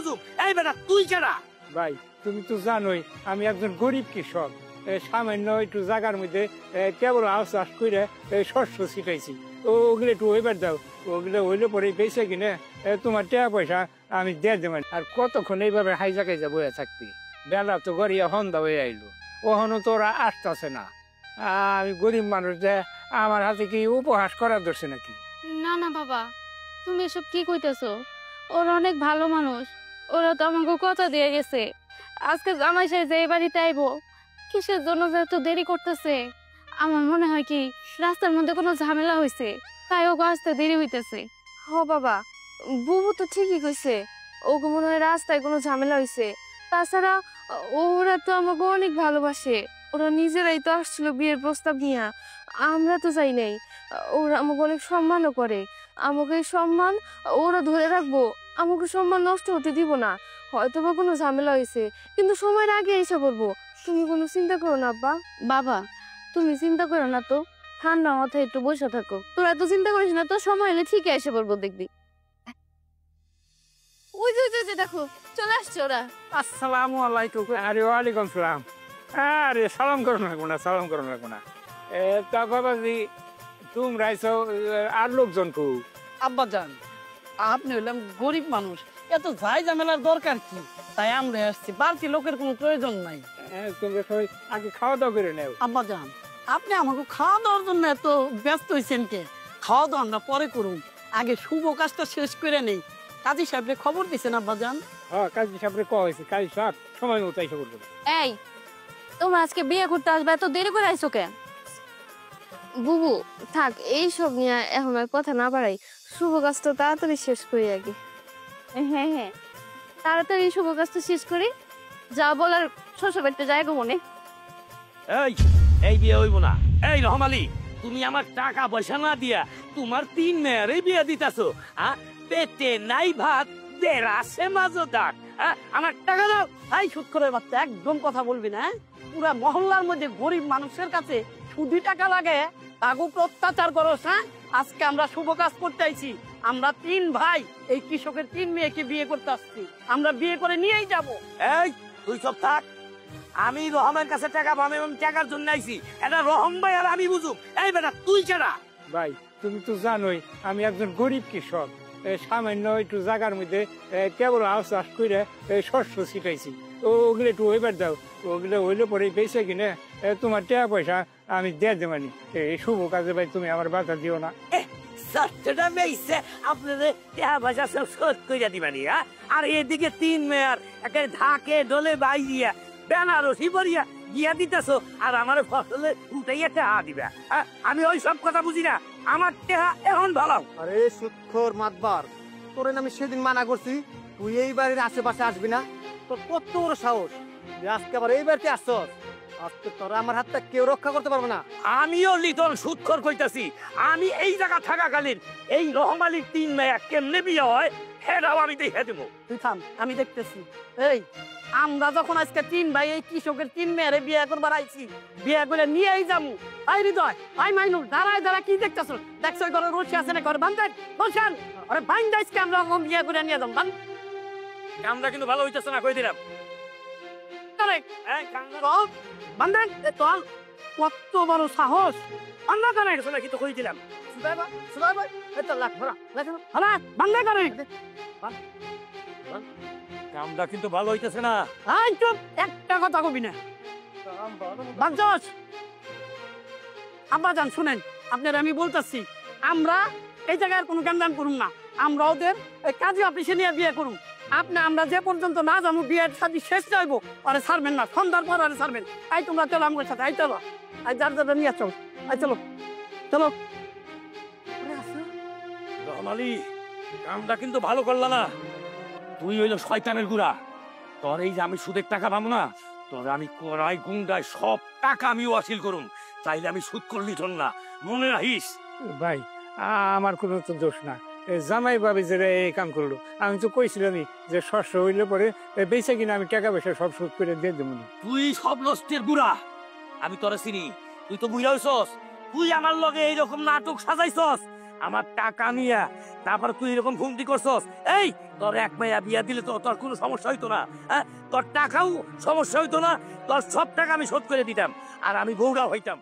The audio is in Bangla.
বুঝুম। এই বেটা তুই কেডা? ভাই তুমি তো জানোই আমি একজন গরিব কৃষক, সামান্য একটু জায়গার মধ্যে কেবল আউশ চাষ করে শস্য ছিটাইছি। ওগুলো একটু ওইবার দাও, ওগুলো হইলে পরে বেঁচে কিনে তোমার টাকা পয়সা আমি দিয়ে দেবেন। আর কতক্ষণ এইভাবে হাইজা খাইজা বয়ে থাকবি? বেলা তো গড়িয়া সন্ধ্যা হয়ে আইলো, ওখানে তো ওরা আসতেছে না। আমি গরিব মানুষ, যে আমার হাতে কি উপহাস করার ধরছে নাকি? না না বাবা, তুমি এসব কি কইতেছো? ওরা অনেক ভালো মানুষ, ওরা তো আমাকে কথা দিয়ে গেছে আজকে জামাই সাহেব এই বাড়িতে আইবো। কিসের জন্য যে এত দেরি করতেছে? আমার মনে হয় কি রাস্তার মধ্যে কোনো ঝামেলা হয়েছে, তাই ওকে আসতে দেরি হইতেছে। হ বাবা, বুবু তো ঠিকই কইছে, ওকে মনে হয় রাস্তায় কোনো ঝামেলা হয়েছে। তাছাড়া ওরা তো আমাকে অনেক ভালোবাসে, ওরা নিজেরাই তো আসছিল বিয়ের প্রস্তাব নিয়ে, আমরা তো যাই নাই। ওরা আমাকে অনেক সম্মানও করে, আমাকে এই সম্মান ওরা ধরে রাখবো, আমাকে সম্মান নষ্ট হতে দিব না। হয়তো বা কোনো ঝামেলা হয়েছে, কিন্তু সময়ের আগে এসে করবো। তুমি কোনো চিন্তা করো না আব্বা। বাবা তুমি চিন্তা করো না তো, ঠান্ডা মাথায় একটু বসে থাকো। তোরা তো চিন্তা করিস না, তো সময় হলে ঠিক এসে পড়বো দেখবি। ওই যে দেখো চলে আসছে ওরা। আসসালামু আলাইকুম। আরে ওয়ালাইকুম সালাম। আরে সালাম করো না কোনা, সালাম করো না কোনা। তা বাবাজি তোমরা আইছো, আর লোকজন কো? আব্বা জান, আপনি হইলাম গরিব মানুষ, এত ঝাই ঝামেলার দরকার কি? তাই আমরা আসছি, বাড়তি লোকের কোনো প্রয়োজন নাই। তোমরা সবাই আগে খাওয়া দাওয়া করে নেও। আব্বা জান, আপনি আমাকে খাওয়া দাওয়ার জন্য এত ব্যস্ত হয়েছেন কে? খাওয়া দাওয়া আমরা পরে করুন, আগে শুভ কাজটা শেষ করে নেই। কাজী সাহেবরে খবর দিছেন আব্বা জান? হ্যাঁ কাজী সাহেবরে কওয়া হয়েছে, কাজী সাহেব সময় মতো এসে করবে। এই তোমরা আজকে বিয়ে করতে আসবে, এত দেরি করে আইছো কেন? বুবু থাক, এইসব নিয়ে এখন আর কথা না বাড়াই, শুভ কাজটা তাড়াতাড়ি শেষ করি আগে। হ্যাঁ হ্যাঁ, তাড়াতাড়ি শুভ কাজটা শেষ করি, যা বলার শ্বশুর বাড়িতে যাই গো মনে। এই বিয়ে হইব না। এই রহমালি, তুমি আমার টাকা পয়সা না দিয়া তোমার 3 মেয়েরই বিয়ে দিতেছো। পেটে নাই ভাত, দেরাসে মাজদার। আমার টাকা দাও। এই সুৎখরের বাচ্চা, একদম কথা বলবি না। পুরা মহল্লার মধ্যে গরিব মানুষের কাছে শুধু টাকা লাগে, তাকে অত্যাচার করস। আজকে আমরা শুভ কাজ করতে আইছি, আমরা 3 ভাই এই কৃষকের 3 মেয়েকে বিয়ে করতে আসছি, আমরা বিয়ে করে নিয়েই যাব। এই তুই সব থাক, আমি রহমের কাছে টাকা পাবো, আমি টাকার জন্য আইছি। এটা রহম ভাই আর আমি বুঝুম। এই বেটা তুই কেডা? ভাই তুমি তো জানোই আমি একজন গরিব কৃষক, সামান্য একটু জায়গার মধ্যে কেবল আউশ চাষ করে শস্য ছিটাইছি। ওগুলো একটু ওইবার দাও, ওগুলো হইলে পরে বেঁচে কিনে তোমার টাকা পয়সা আমি দিয়ে দেবানি। এই শুভ কাজে ভাই তুমি আমার বাধা দিও না। সাতটা মেয়েছে আপনাদের টাকা পয়সা সব শোধ করে দিবানি। আর এদিকে 3 মেয়ার একে ঢাকে ডলে বাইয়া বেনারসি পরিয়া গিয়া দিতেছো, আর আমার ফসলে উঠাইয়া টাকা দিবা। আমি ওই সব কথা বুঝি না, আমার টাকা এখন ভালো। আরে সুৎখোর মাতবার, তোরে আমি সেদিন মানা করছি তুই এই বাড়ির আশেপাশে আসবি না। তোর কত বড় সাহস যে আজকে আবার এই বাড়িতে আসছস? আজকে তোরা আমার হাতটা কেউ রক্ষা করতে পারবে না। আমিও লিটল সুৎখর কইতাছি, আমি এই জায়গা থাকাকালীন এই রহমালির 3 মেয়া কেমনে বিয়ে হয় সেটাও আমি দেখে দেবো। তুই থাম, আমি দেখতেছি। এই আমরা যখন আজকে 3 ভাই এই কৃষকের 3 মেয়েরে বিয়ে করবার আইছি, বিয়ে করে নিয়েই যাবো। আই হৃদয়, আই মাইনুল, দাঁড়ায় দাঁড়া কি দেখতেছ? দেখছো ঘরে রুচি আছে না? ঘরে বান্ধেন বলছেন, আরে বাইন দাইসকে আমরা বিয়ে করে নিয়ে যাবো। কামটা কিন্তু ভালো হইতেছে না, কই দিলাম। বান্ধেন তোর কত বড় সাহস! অন্য কানে গেছে নাকি তো কই দিলাম। বান্ধে করে কামটা কিন্তু ভালো হইতেছে না। চুপ, একটা কথা কবি না। বাঞ্চস আব্বা যান, শুনেন, আপনার আমি বলতেছি, আমরা এই জায়গায় কোনো জ্ঞান করুন না, আমরা ওদের কাজী অফিসে নিয়ে বিয়ে করুন। আপনি আমরা যে পর্যন্ত না যাবো বিয়ের সাথে শেষ যাইবো, আরে ছাড়বেন না, সন্ধ্যার পর আরে ছাড়বেন। আই তোমরা চলো আমার সাথে, আই চলো, আই যার যার নিয়ে চলো, আই চলো চলো। রহমালি, কামটা কিন্তু ভালো করলা না। তুই হইল শয়তানের গুড়া। তোর এই যে আমি সুদের টাকা পাবো না, তোর আমি কড়াই গুন্ডায় সব টাকা আমি ওয়াসিল করুম। চাইলে আমি সুদ করলি ধর না, মনে রাখিস। ভাই আমার কোনো তো দোষ না, জামাই ভাবি যে এই কাম করলো। আমি তো কইছিলামই যে শস্য হইলে পরে বেঁচে কিনা আমি টাকা পয়সা সব শোধ করে দিয়ে দেবো। তুই সব নষ্টের গুড়া, আমি তোরে চিনি। তুই তো বুঝা হইছস, তুই আমার লগে এইরকম নাটক সাজাইছস আমার টাকা নিয়া তারপর তুই এরকম হুমকি করছস। এই তোর এক মাইয়া বিয়া দিলে তো তোর কোনো সমস্যা হইতো না, হ্যাঁ? তোর টাকাও সমস্যা হইতো না, তোর সব টাকা আমি শোধ করে দিতাম আর আমি বউরাও হইতাম।